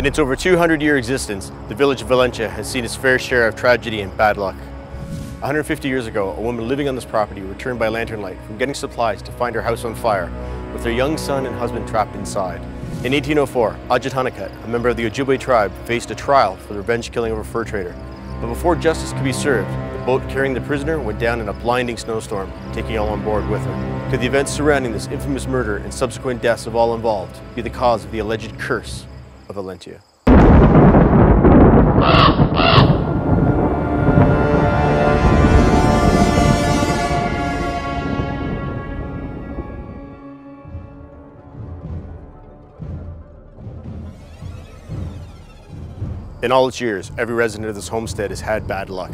In its over 200-year existence, the village of Valentia has seen its fair share of tragedy and bad luck. 150 years ago, a woman living on this property returned by lantern light from getting supplies to find her house on fire, with her young son and husband trapped inside. In 1804, Ajahanakat, a member of the Ojibwe tribe, faced a trial for the revenge killing of a fur trader. But before justice could be served, the boat carrying the prisoner went down in a blinding snowstorm, taking all on board with her. Could the events surrounding this infamous murder and subsequent deaths of all involved be the cause of the alleged curse of Valentia? In all its years, every resident of this homestead has had bad luck.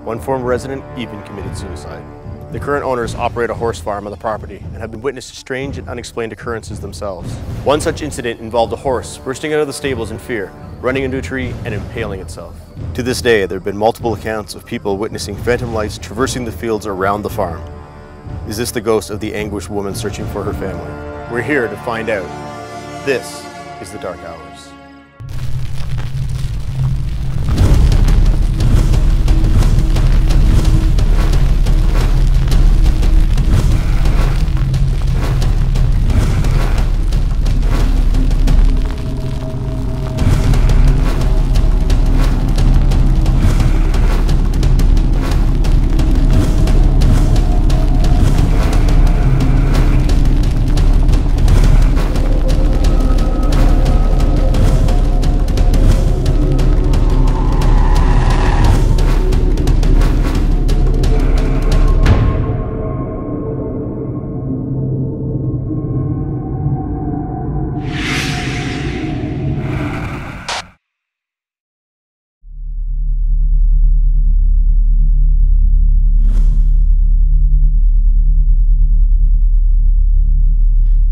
One former resident even committed suicide. The current owners operate a horse farm on the property and have been witness to strange and unexplained occurrences themselves. One such incident involved a horse bursting out of the stables in fear, running into a tree and impaling itself. To this day, there have been multiple accounts of people witnessing phantom lights traversing the fields around the farm. Is this the ghost of the anguished woman searching for her family? We're here to find out. This is The Dark Hours.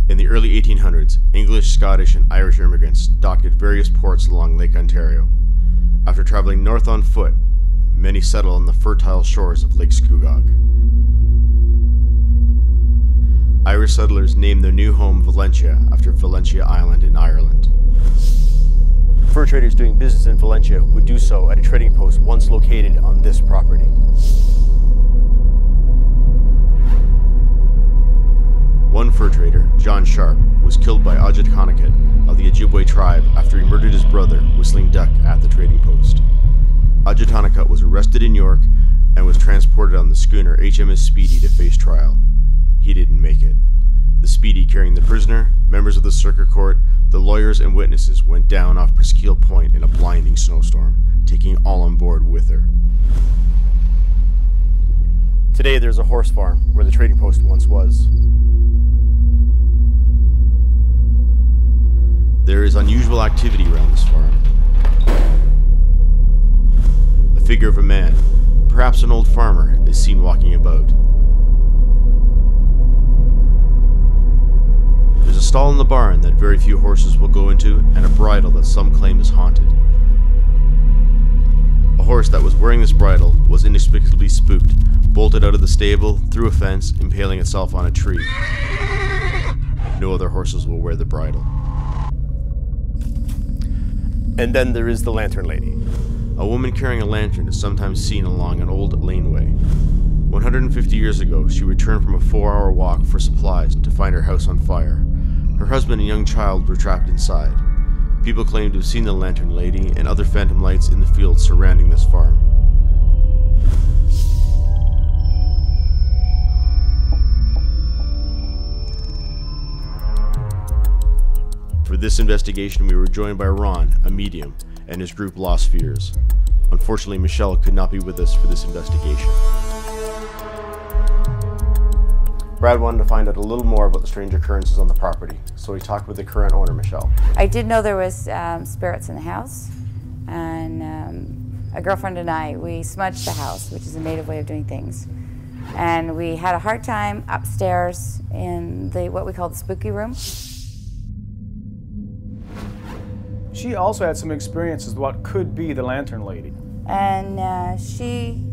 In the early 1800s, English, Scottish, and Irish immigrants docked at various ports along Lake Ontario. After traveling north on foot, many settled on the fertile shores of Lake Scugog. Irish settlers named their new home Valentia after Valentia Island in Ireland. Fur traders doing business in Valentia would do so at a trading post once located on this property. One fur trader, John Sharp, was killed by Ajahanakat of the Ojibwe tribe after he murdered his brother, whistling duck, at the trading post. Ajahanakat was arrested in York and was transported on the schooner HMS Speedy to face trial. He didn't make it. The Speedy, carrying the prisoner, members of the circuit court, the lawyers, and witnesses went down off Presqu'île Point in a blinding snowstorm, taking all on board with her. Today there's a horse farm where the trading post once was. There is unusual activity around this farm. A figure of a man, perhaps an old farmer, is seen walking about. There's a stall in the barn that very few horses will go into, and a bridle that some claim is haunted. A horse that was wearing this bridle was inexplicably spooked, bolted out of the stable, through a fence, impaling itself on a tree. No other horses will wear the bridle. And then there is the lantern lady. A woman carrying a lantern is sometimes seen along an old laneway. 150 years ago, she returned from a 4-hour walk for supplies to find her house on fire. Her husband and young child were trapped inside. People claim to have seen the lantern lady and other phantom lights in the fields surrounding this farm. For this investigation, we were joined by Ron, a medium, and his group Lost Fears. Unfortunately, Michelle could not be with us for this investigation. Brad wanted to find out a little more about the strange occurrences on the property, so he talked with the current owner, Michelle. I did know there was spirits in the house, and a girlfriend and I, we smudged the house, which is a native way of doing things. And we had a hard time upstairs in what we call the spooky room. She also had some experiences with what could be the lantern lady. And she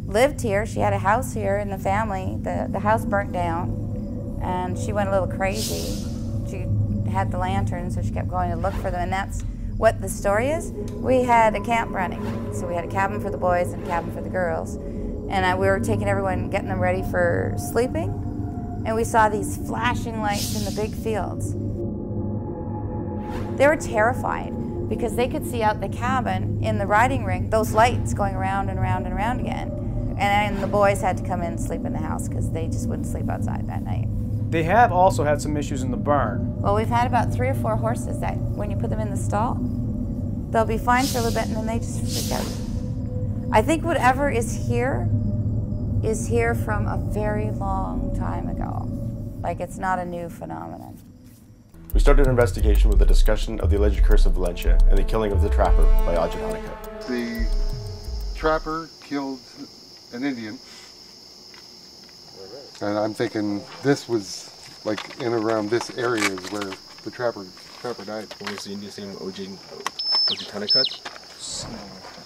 lived here. She had a house here in the family. The house burnt down, and she went a little crazy. She had the lantern, so she kept going to look for them, and that's what the story is, we had a camp running. So we had a cabin for the boys and a cabin for the girls. And we were taking everyone, getting them ready for sleeping. And we saw these flashing lights in the big fields. They were terrified because they could see out the cabin in the riding ring, those lights going around and around and around again. And then the boys had to come in and sleep in the house because they just wouldn't sleep outside that night. They have also had some issues in the barn. Well, we've had about 3 or 4 horses that when you put them in the stall, they'll be fine for a little bit and then they just freak out. I think whatever is here from a very long time ago. Like, it's not a new phenomenon. We started an investigation with a discussion of the alleged curse of Valentia and the killing of the trapper by Honeycutt. The trapper killed an Indian, and I'm thinking this was like in around this area is where the trapper died. What was the Indian's name? Honeycutt?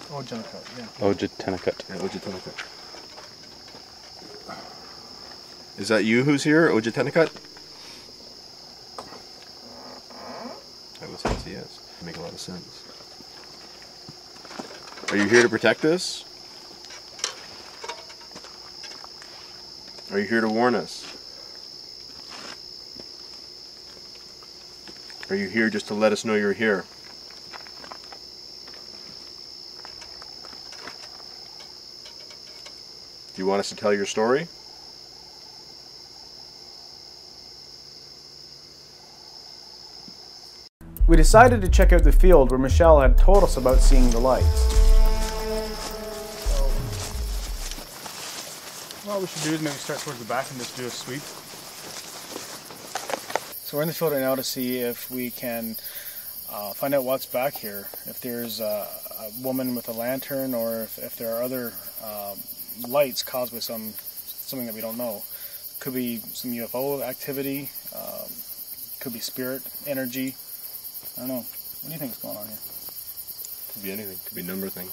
Honeycutt, yeah. Honeycutt. Yeah, Honeycutt. Is that you who's here, Honeycutt? I would say yes. Make a lot of sense. Are you here to protect us? Are you here to warn us? Are you here just to let us know you're here? Do you want us to tell your story? We decided to check out the field where Michelle had told us about seeing the lights. What we should do is maybe start towards the back and just do a sweep. So we're in the field right now to see if we can find out what's back here. If there's a woman with a lantern, or if there are other lights caused by something that we don't know. Could be some UFO activity, could be spirit energy. I don't know. What do you think is going on here? Could be anything. Could be a number of things.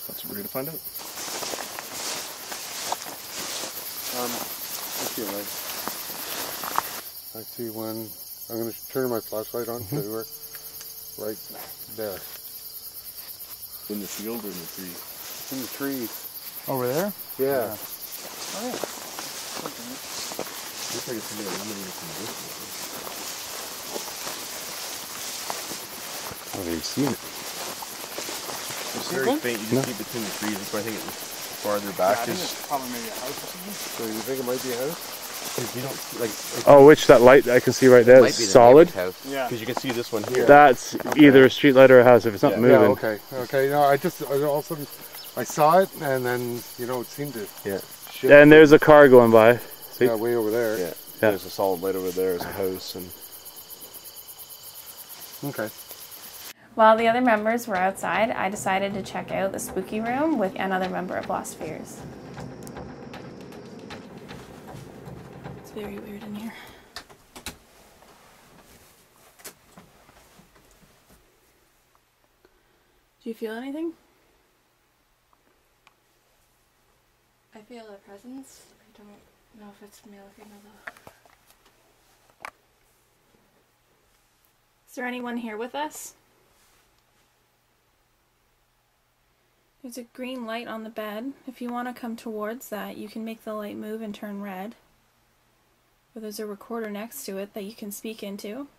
That's what we're going to find out. I see a light. I see one. I'm going to turn my flashlight on to where, right there. In the field or in the trees? In the trees. Over there? Yeah. Oh yeah. Looks like it's something illuminated from this way. Have you seen it? It's very faint. You just keep it between the trees. That's why I think it's farther back. I think it's probably maybe a house or something. So you think it might be a house? You don't like. Oh, which that light I can see right there is solid. Yeah. Because you can see this one here. That's either a street light or a house if it's not moving. Yeah, okay. Okay, no, I all of a sudden, I saw it and then, you know, it seemed to shift. And there's a car going by. See? Yeah, way over there. Yeah. There's a solid light over there. There's a house and. Okay. While the other members were outside, I decided to check out the spooky room with another member of Lost Fears. It's very weird in here. Do you feel anything? I feel a presence. I don't know if it's male or female though. Is there anyone here with us? There's a green light on the bed. If you want to come towards that, you can make the light move and turn red. Or there's a recorder next to it that you can speak into.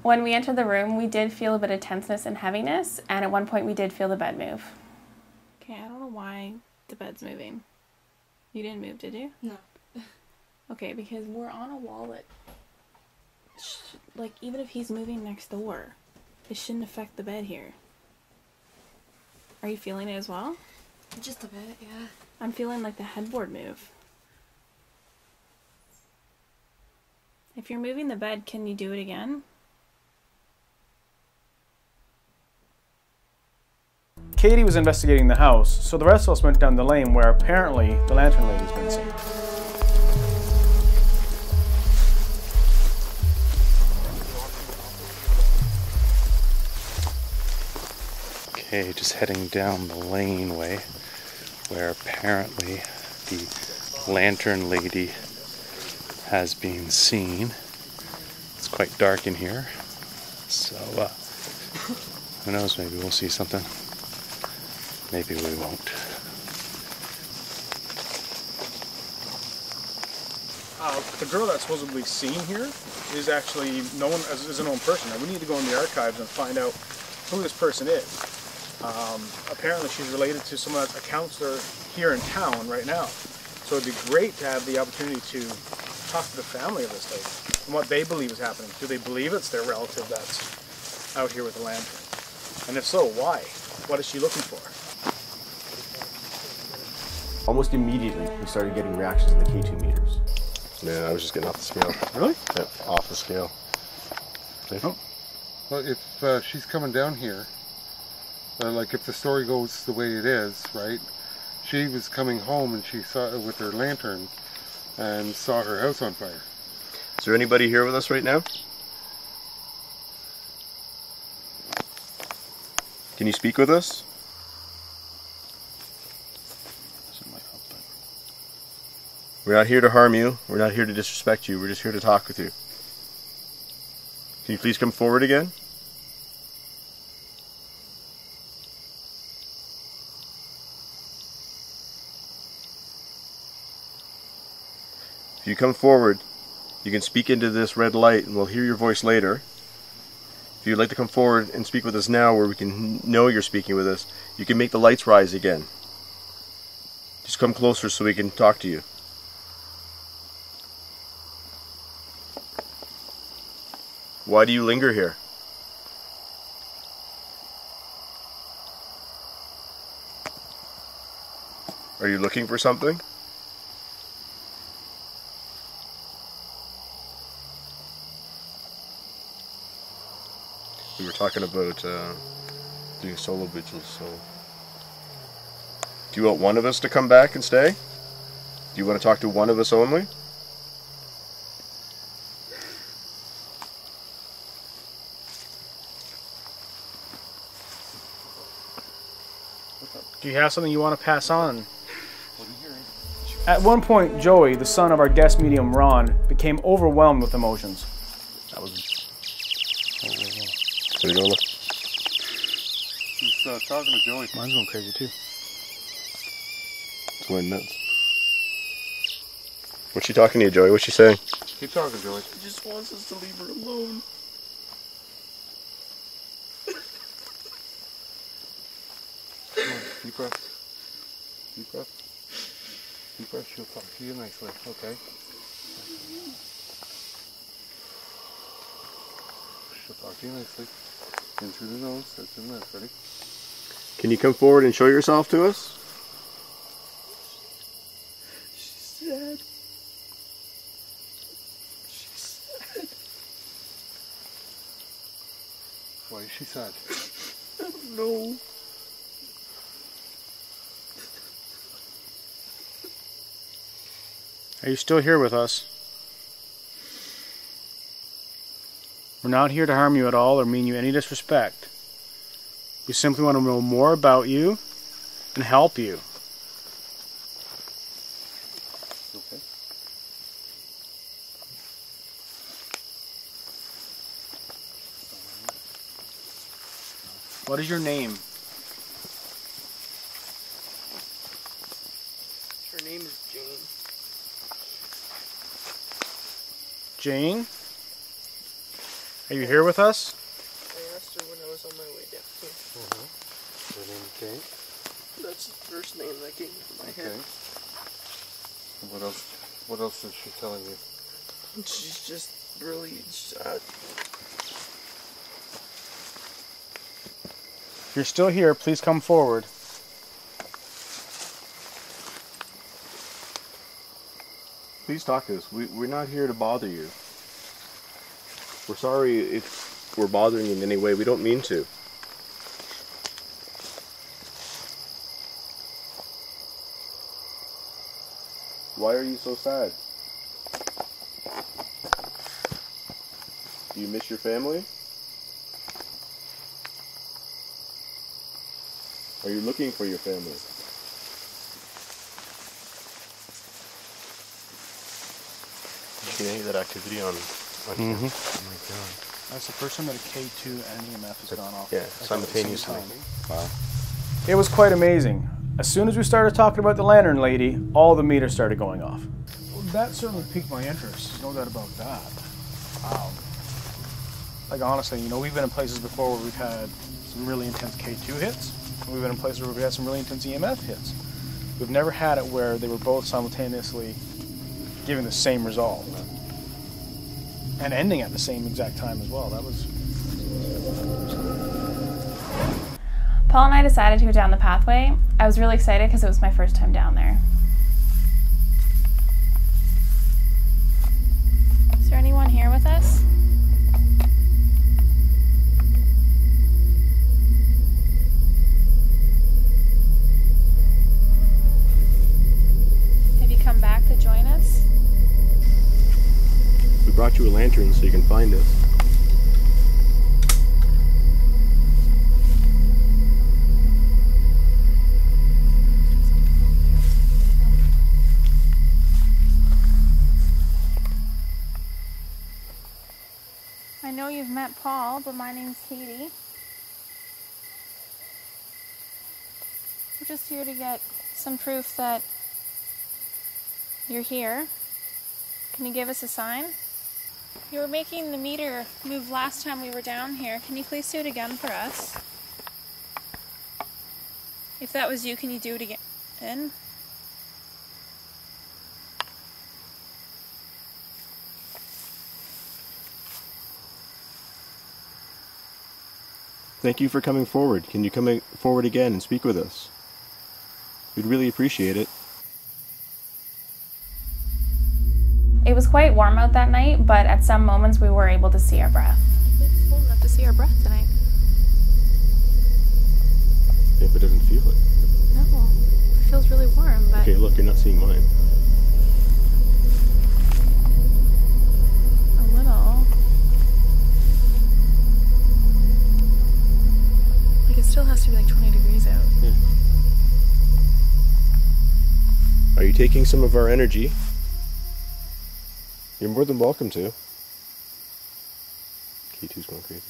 When we entered the room, we did feel a bit of tenseness and heaviness, and at one point we did feel the bed move. Okay, I don't know why the bed's moving. You didn't move, did you? No. Okay, because we're on a wall that, like, even if he's moving next door, it shouldn't affect the bed here. Are you feeling it as well? Just a bit, yeah. I'm feeling like the headboard move. If you're moving the bed, can you do it again? Katie was investigating the house, so the rest of us went down the lane where apparently the lantern lady's been seen. Okay, just heading down the laneway where apparently the lantern lady has been seen. It's quite dark in here. So, who knows, maybe we'll see something. Maybe we won't. The girl that's supposedly seen here is actually known as a known person. Now, we need to go in the archives and find out who this person is. Apparently she's related to someone that's a counselor here in town right now. So it'd be great to have the opportunity to talk to the family of this lady and what they believe is happening. Do they believe it's their relative that's out here with the lantern? And if so, why? What is she looking for? Almost immediately, we started getting reactions in the K2 meters. Man, I was just getting off the scale. Really? Yeah, off the scale. Oh. Well, if she's coming down here, like if the story goes the way it is, right? She was coming home and she saw it with her lantern and saw her house on fire. Is there anybody here with us right now? Can you speak with us? We're not here to harm you. We're not here to disrespect you. We're just here to talk with you. Can you please come forward again? If you come forward, you can speak into this red light and we'll hear your voice later. If you'd like to come forward and speak with us now where we can know you're speaking with us, you can make the lights rise again. Just come closer so we can talk to you. Why do you linger here? Are you looking for something? We were talking about doing solo vigils, so... Do you want one of us to come back and stay? Do you want to talk to one of us only? Do you have something you want to pass on? At one point, Joey, the son of our guest medium Ron, became overwhelmed with emotions. That was... There you go, look. He's talking to Joey. Mine's going crazy too. It's going nuts. What's she talking to you, Joey? What's she saying? Keep talking, Joey. He just wants us to leave her alone. Come on, deep breath. Deep breath. Deep breath. She'll talk to you nicely, okay? She'll talk to you nicely. In through the nose. That's in there. Ready? Can you come forward and show yourself to us? She's sad. She's sad. Why is she sad? I don't know. Are you still here with us? We're not here to harm you at all or mean you any disrespect. We simply want to know more about you and help you. Okay. What is your name? Her name is Jane. Jane? Are you here with us? I asked her when I was on my way down here. Her name is Jane. That's the first name that came into my head. What else? What else is she telling you? She's just really sad. If you're still here, please come forward. Please talk to us. We're not here to bother you. We're sorry if we're bothering you in any way. We don't mean to. Why are you so sad? Do you miss your family? Are you looking for your family? You can hear that activity on here. Oh my god. That's the first time that a K2 and an EMF has gone off. Yeah, like, at the simultaneously. same time. Wow. It was quite amazing. As soon as we started talking about the lantern lady, all the meters started going off. Well, that certainly piqued my interest, no doubt about that. Like honestly, you know, we've been in places before where we've had some really intense K2 hits, and we've been in places where we've had some really intense EMF hits. We've never had it where they were both simultaneously giving the same result and ending at the same exact time as well. That was... Paul and I decided to go down the pathway. I was really excited because it was my first time down there. Is there anyone here with us? Have you come back to join us? We brought you a lantern so you can find us. I know you've met Paul, but my name's Katie. We're just here to get some proof that you're here. Can you give us a sign? You were making the meter move last time we were down here. Can you please do it again for us? If that was you, can you do it again? Thank you for coming forward. Can you come forward again and speak with us? We'd really appreciate it. It was quite warm out that night, but at some moments we were able to see our breath. It's cold enough to see our breath tonight. Yeah, but it doesn't feel it. No, it feels really warm, but... Okay, look, you're not seeing mine. A little. Like it still has to be like 20 degrees out. Yeah. Are you taking some of our energy? You're more than welcome to. K2's going crazy.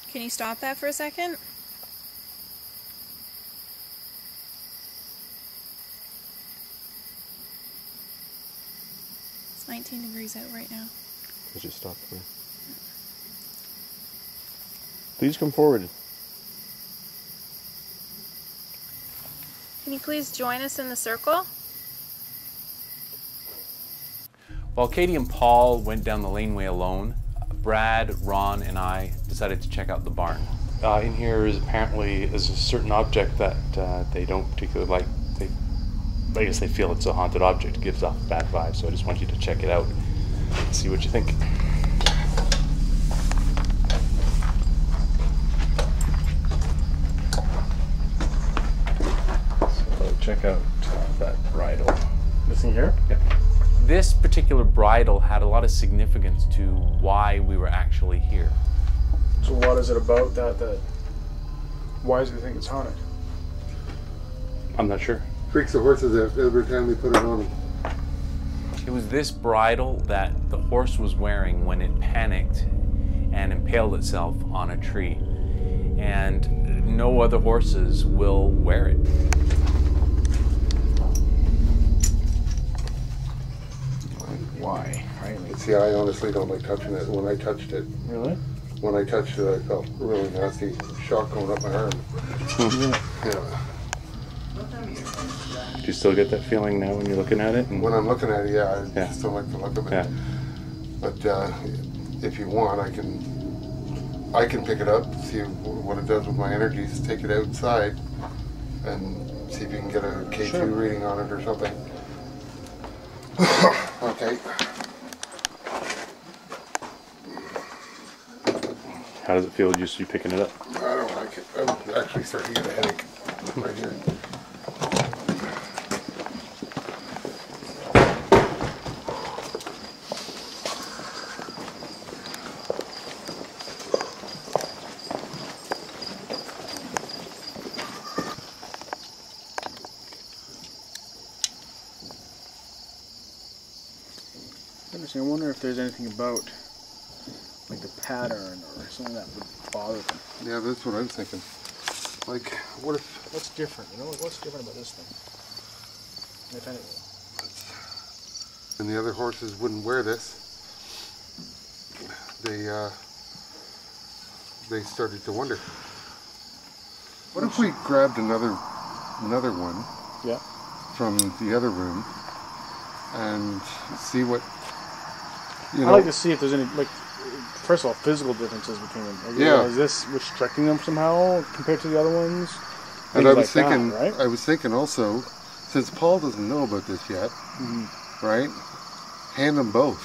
Can you stop that for a second? It's 19 degrees out right now. Let's just stop there. Please come forward. Can you please join us in the circle? While Katie and Paul went down the laneway alone, Brad, Ron, and I decided to check out the barn. In here is apparently a certain object that they don't particularly like. I guess they feel it's a haunted object. It gives off a bad vibe, so I just want you to check it out and see what you think. So check out that bridle. This thing here? Yep. This particular bridle had a lot of significance to why we were actually here. So what is it about that why does it think it's haunted? I'm not sure. Freaks the horses out every time they put it on them. It was this bridle that the horse was wearing when it panicked and impaled itself on a tree. And no other horses will wear it. Why? Right? See, I honestly don't like touching it. When I touched it, Really? when I touched it, I felt really nasty shock going up my arm. Yeah. Do you still get that feeling now when you're looking at it? And When I'm looking at it, yeah, I Yeah. still like the look of it. Yeah. But if you want, I can pick it up, see what it does with my energies, take it outside, and see if you can get a K2 Sure. reading on it or something. Okay. How does it feel just you picking it up? I don't like it. I'm actually starting to get a headache right here. interesting. I wonder if there's anything about like the pattern or something that would bother them. Yeah, that's what I'm thinking. Like, what if... What's different? You know, like, what's different about this thing? If anything. And the other horses wouldn't wear this. They started to wonder. What if we grabbed another one? Yeah. From the other room and see what, you know. I'd like to see if there's any, like, first of all, physical differences between them. Like, yeah. Is this restricting them somehow compared to the other ones? And I was like thinking, that, right? I was thinking also, since Paul doesn't know about this yet, right? Hand them both.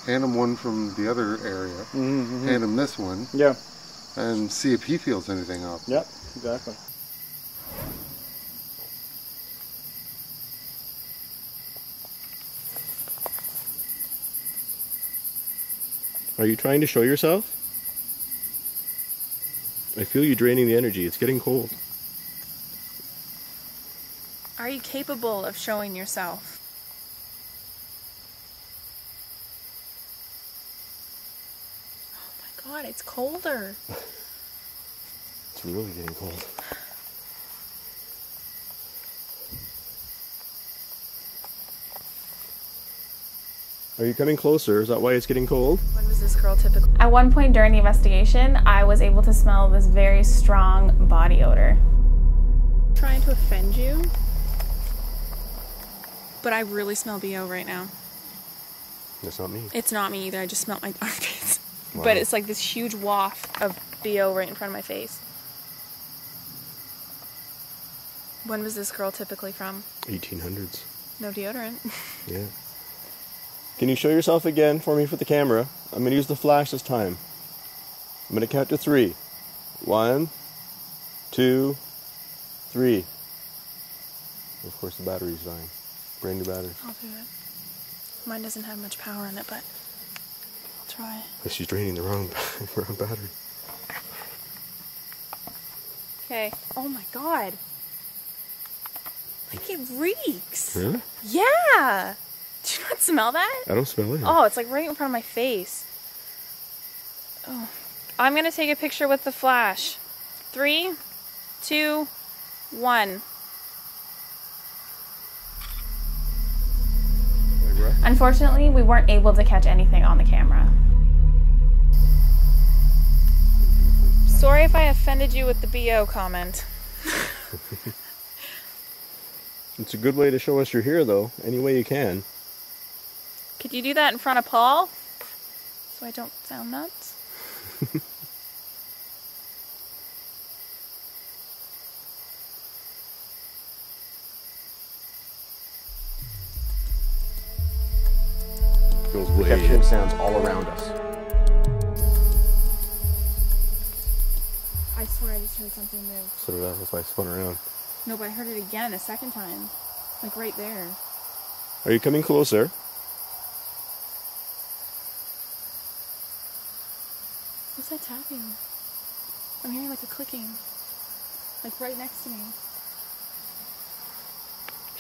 Hand him one from the other area. Hand him this one. Yeah. And see if he feels anything up. Yep, exactly. Are you trying to show yourself? I feel you draining the energy. It's getting cold. Are you capable of showing yourself? Oh my god, it's colder. It's really getting cold. Are you coming closer? Is that why it's getting cold? When was this girl typical? At one point during the investigation, I was able to smell this very strong body odor. Trying to offend you, but I really smell BO right now. That's not me. It's not me either, I just smelled my armpits. Wow. But it's like this huge waft of BO right in front of my face. When was this girl typically from? 1800s. No deodorant. Yeah. Can you show yourself again for me for the camera? I'm going to use the flash this time. I'm going to count to 3. 1, 2, 3. Of course the battery's dying. Brand new battery. I'll do it. Mine doesn't have much power in it, but I'll try. She's draining the wrong battery. Okay. Oh my god. Like it reeks. Really? Yeah. Do you not smell that? I don't smell it. Oh, it's like right in front of my face. Oh. I'm gonna take a picture with the flash. 3, 2, 1. Unfortunately, we weren't able to catch anything on the camera. Sorry if I offended you with the BO comment. It's a good way to show us you're here, though. Any way you can. Could you do that in front of Paul? So I don't sound nuts? We're capturing sounds all around us. I swear I just heard something move. So did I. That's why I spun around. No, but I heard it again a second time. Like right there. Are you coming closer? What's that tapping? I'm hearing like a clicking. Like right next to me.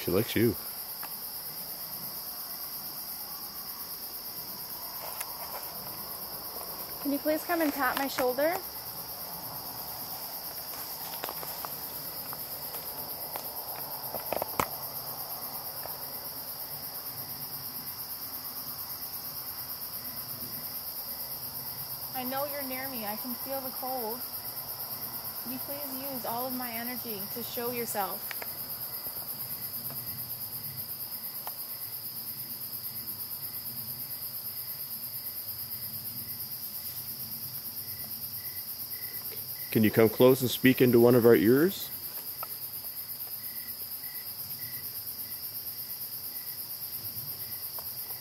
She likes you. Can you please come and tap my shoulder? I know you're near me. I can feel the cold. Can you please use all of my energy to show yourself? Can you come close and speak into one of our ears?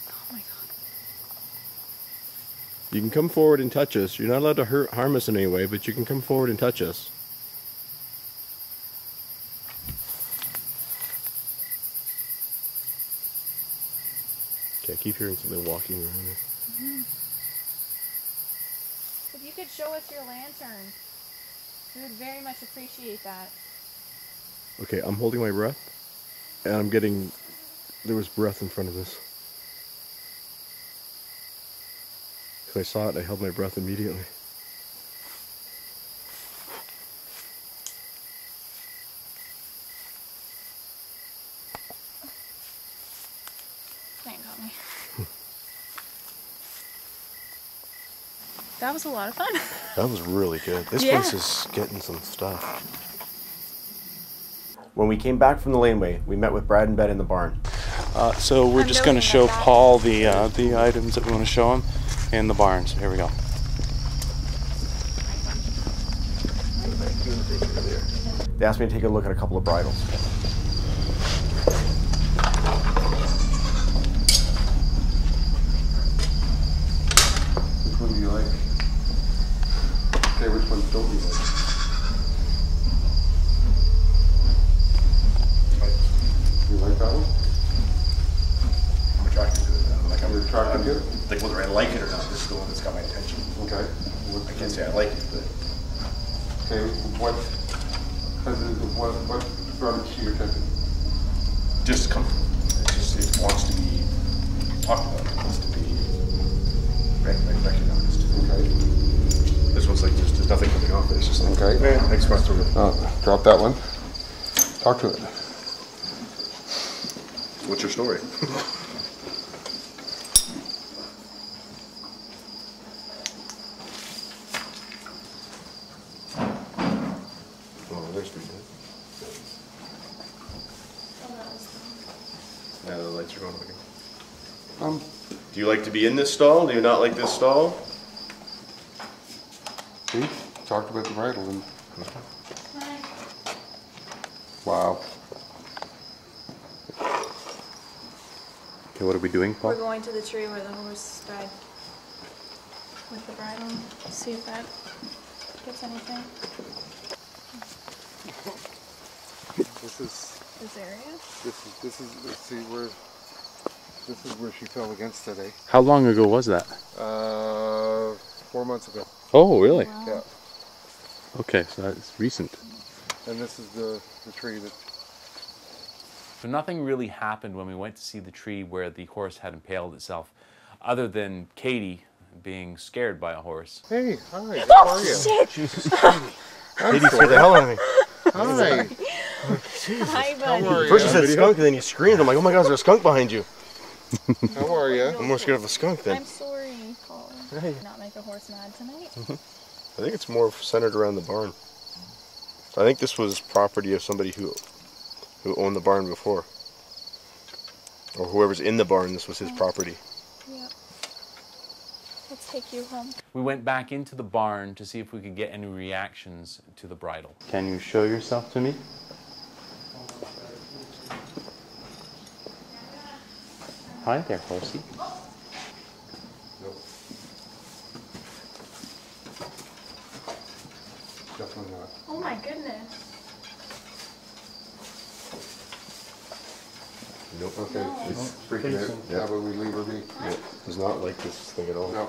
Oh my god. You can come forward and touch us. You're not allowed to harm us in any way, but you can come forward and touch us. Okay, I keep hearing something walking around. If you could show us your lantern, we would very much appreciate that. Okay, I'm holding my breath, and I'm getting... There was breath in front of this. I saw it, I held my breath immediately. That got me. That was a lot of fun. That was really good. This Yeah. place is getting some stuff. When we came back from the laneway, we met with Brad and Ben in the barn. So we're just going to show Paul the items that we want to show him in the barn. So here we go. They asked me to take a look at a couple of bridles. Which one do you like? Okay, which ones don't you like? You like that one? I'm attracted to it. You're attracted to it? Like whether I like it or not, this is the one that's got my attention. Okay. I can't say I like it, but Okay, what brought it to your attention? just comfort. It wants to be talked about. It wants to be recognized. Okay. This one's like there's nothing coming off it. It's just like Okay. next question. Drop that one. Talk to it. What's your story? Oh, there's pretty good. Now the lights are going up again. Do you like to be in this stall? Do you not like this stall? See? Talked about the bridle and... Wow. Okay, what are we doing, Paul? We're going to the tree where the horse died with the bridle. See if that gets anything. This area? This is let's see where this is where she fell against today. How long ago was that? 4 months ago. Oh, really? Wow. Yeah. Okay, so that's recent. And this is the tree that... So nothing really happened when we went to see the tree where the horse had impaled itself, other than Katie being scared by a horse. Hey, hi, how are you? Jesus Christ. Katie scared the hell out of me. Hi. Hi, buddy. How are First you you? said skunk and then you screamed. I'm like, oh my god, is there a skunk behind you? How are you? I'm more scared of a skunk then. I'm sorry, Paul. Hey. Not make a horse mad tonight. I think it's more centered around the barn. I think this was property of somebody who owned the barn before. Or whoever's in the barn, this was his property. Yeah. Let's take you home. We went back into the barn to see if we could get any reactions to the bridle. Can you show yourself to me? Hi there, horsey. Definitely not. Oh my goodness. Nope. Okay, it's freaking out. How about we leave her be? Yeah. Does not like this thing at all. No.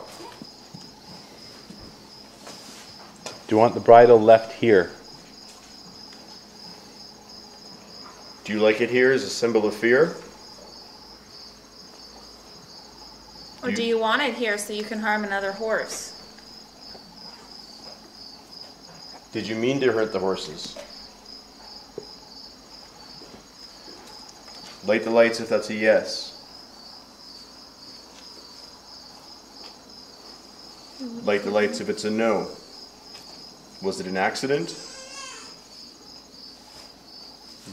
Do you want the bridle left here? Do you like it here as a symbol of fear? Or do you want it here so you can harm another horse? Did you mean to hurt the horses? Light the lights if that's a yes. Light the lights if it's a no. Was it an accident?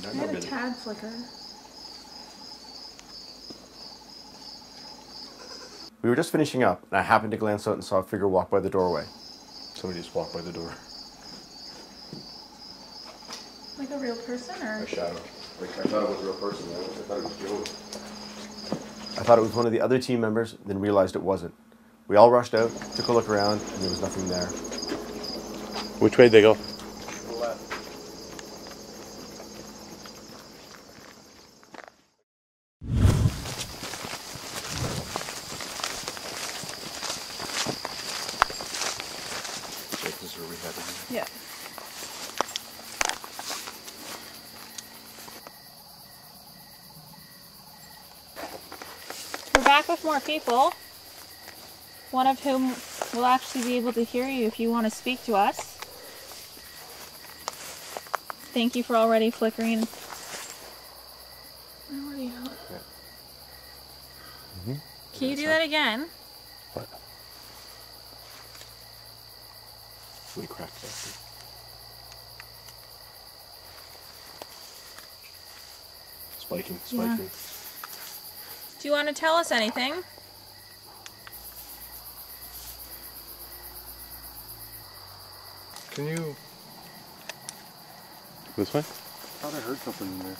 I had a tad flicker. We were just finishing up, and I happened to glance out and saw a figure walk by the doorway. Somebody just walked by the door. Like a real person, or? A shadow. Like, I thought it was a real person. I thought it was Joe. I thought it was one of the other team members, then realized it wasn't. We all rushed out, took a look around, and there was nothing there. Which way did they go? This is where we had it. Yeah. We're back with more people. one of whom will actually be able to hear you if you want to speak to us. Thank you for already flickering. Can you do that again? What? Let me crack that. Spiking. Yeah. Do you want to tell us anything? Can you... This way? I thought I heard something in there.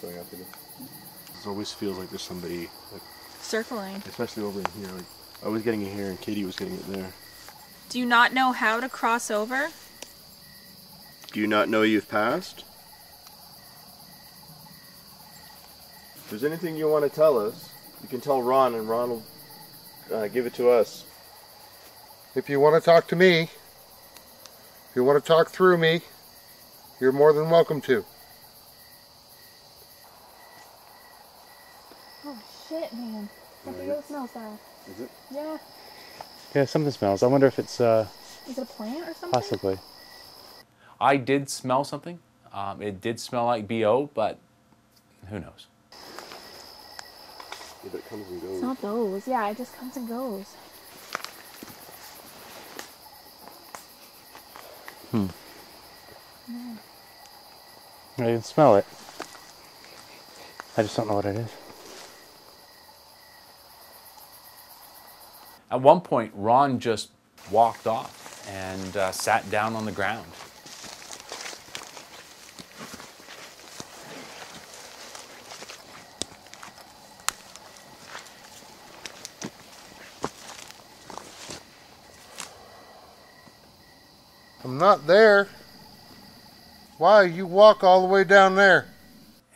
Going up again. It always feels like there's somebody, like, circling. especially over in here. Like, I was getting it here and Katie was getting it there. Do you not know how to cross over? Do you not know you've passed? If there's anything you want to tell us, you can tell Ron and Ron will give it to us. If you want to talk to me, if you want to talk through me, you're more than welcome to. Oh shit, man. Something else smells that. Is it? Yeah. Yeah, something smells. I wonder if it's Is it a plant or something? possibly. I did smell something. It did smell like BO, but who knows? Yeah, but it comes and It's goes. not those. Yeah, it just comes and goes. I can smell it. I just don't know what it is. At one point, Ron just walked off and sat down on the ground. I'm not there. Why? You walk all the way down there.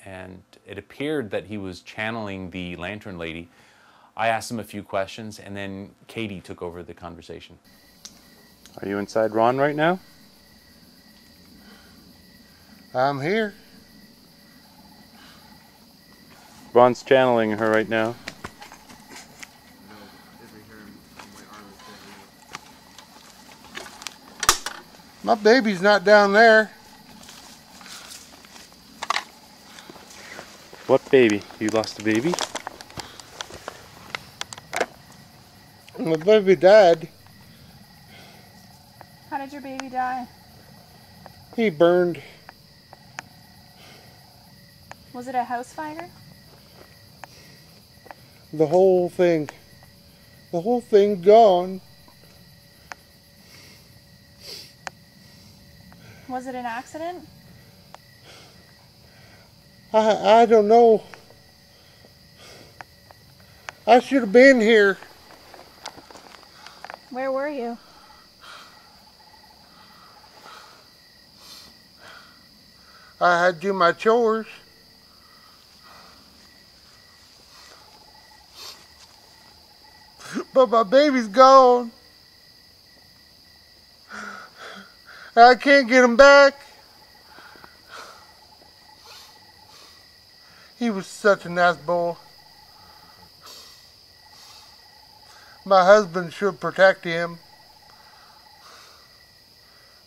And it appeared that he was channeling the lantern lady. I asked him a few questions, and then Katie took over the conversation. Are you inside Ron right now? I'm here. Ron's channeling her right now. My baby's not down there. What baby? You lost a baby? My baby died. How did your baby die? He burned. Was it a house fire? The whole thing. The whole thing gone. Was it an accident? I don't know. I should have been here. Where were you? I had to do my chores. But my baby's gone. I can't get him back. He was such a nice boy. My husband should protect him.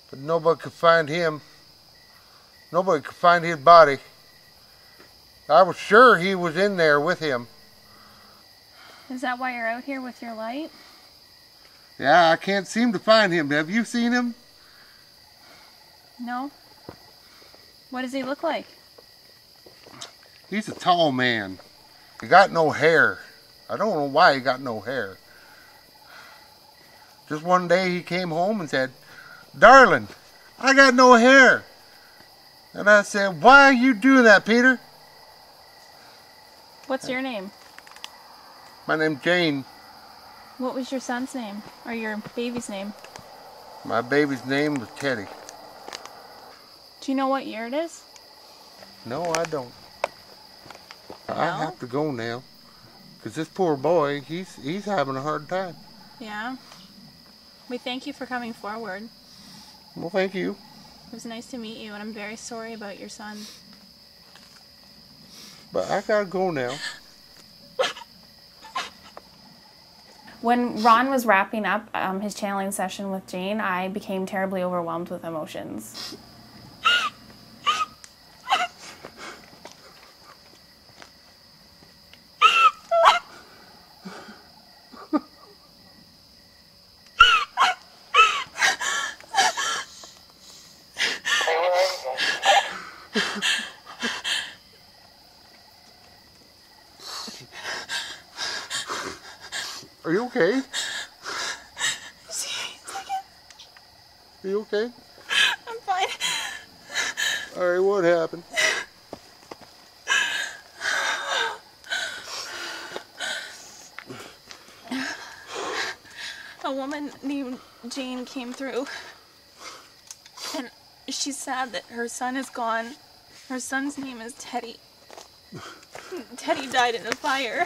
But nobody could find him. Nobody could find his body. I was sure he was in there with him. Is that why you're out here with your light? Yeah, I can't seem to find him. Have you seen him? No. What does he look like? He's a tall man. He got no hair. I don't know why he got no hair. Just one day he came home and said, "Darling, I got no hair." And I said, "Why are you doing that, Peter?" What's your name? My name's Jane. What was your son's name? Or your baby's name? My baby's name was Teddy. Do you know what year it is? No, I don't. I No? have to go now. Because this poor boy, he's having a hard time. Yeah. We thank you for coming forward. Well, thank you. It was nice to meet you, and I'm very sorry about your son. But I gotta go now. When Ron was wrapping up his channeling session with Jane, I became terribly overwhelmed with emotions. Are you okay? Are you okay? I'm fine. All right, what happened? A woman named Jane came through, and she's sad that her son is gone. Her son's name is Teddy. Teddy died in a fire.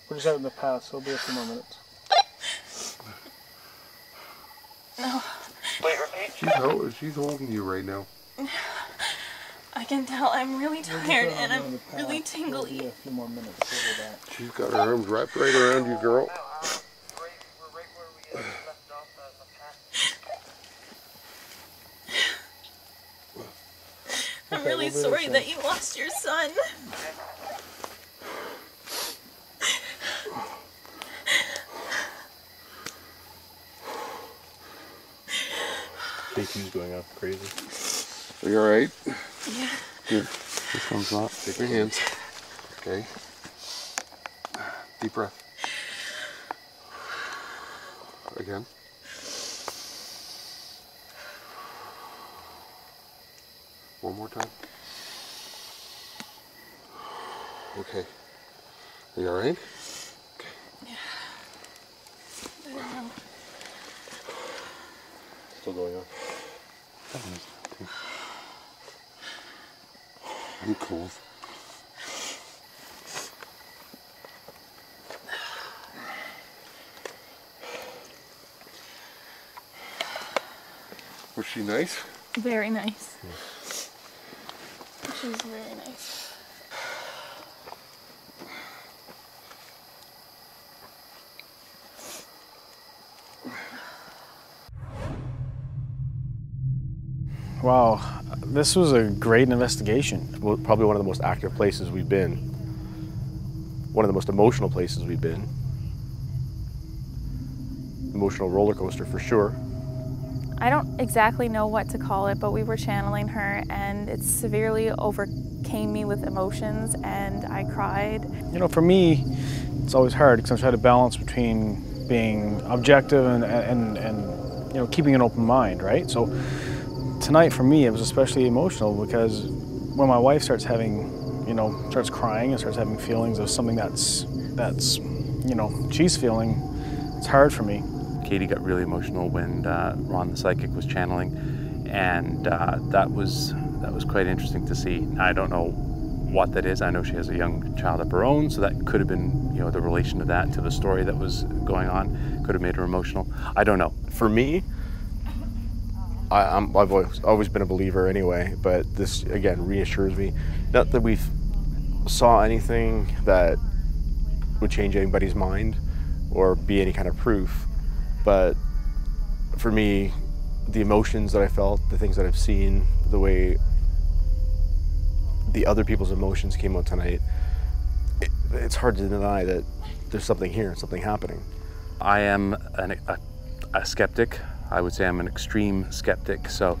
We're just out in the path, so it'll be a few more minutes. No. She's holding you right now. I can tell I'm really tired and I'm really tingly. A few more minutes. Over that. She's got her arms wrapped right around you, girl. I'm really sorry that you lost your son. KQ's going up crazy. Are you alright? Yeah. Here. This one's not. Take your hands. Okay. Deep breath. Again. One more time. Okay. Are you alright? Okay. Yeah. I don't know. Still going on. I'm cold. Was she nice? Very nice. Yeah. She was very nice. Wow, this was a great investigation. Well, probably one of the most active places we've been. One of the most emotional places we've been. Emotional roller coaster for sure. I don't exactly know what to call it, but we were channeling her and it severely overcame me with emotions and I cried. You know, for me, it's always hard because I'm trying to balance between being objective and you know, keeping an open mind, right? So tonight for me, it was especially emotional because when my wife starts having, you know, starts crying and starts having feelings of something that's, you know, she's feeling, it's hard for me. Katie got really emotional when Ron the psychic was channeling, and that was quite interesting to see. I don't know what that is. I know she has a young child of her own, so that could have been, you know, the relation to that, to the story that was going on, could have made her emotional. I don't know. For me, I've always been a believer anyway, but this again reassures me. Not that we saw anything that would change anybody's mind or be any kind of proof, but for me, the emotions that I felt, the things that I've seen, the way the other people's emotions came out tonight, it's hard to deny that there's something here, something happening. I am a skeptic. I would say I'm an extreme skeptic, so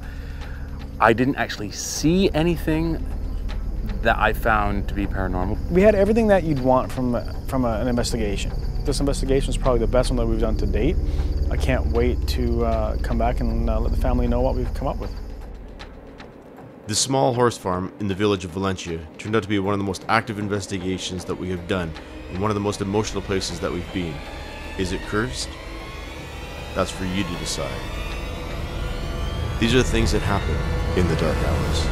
I didn't actually see anything that I found to be paranormal. We had everything that you'd want from an investigation. This investigation is probably the best one that we've done to date. I can't wait to come back and let the family know what we've come up with. The small horse farm in the village of Valentia turned out to be one of the most active investigations that we have done and one of the most emotional places that we've been. Is it cursed? That's for you to decide. These are the things that happen in the dark hours.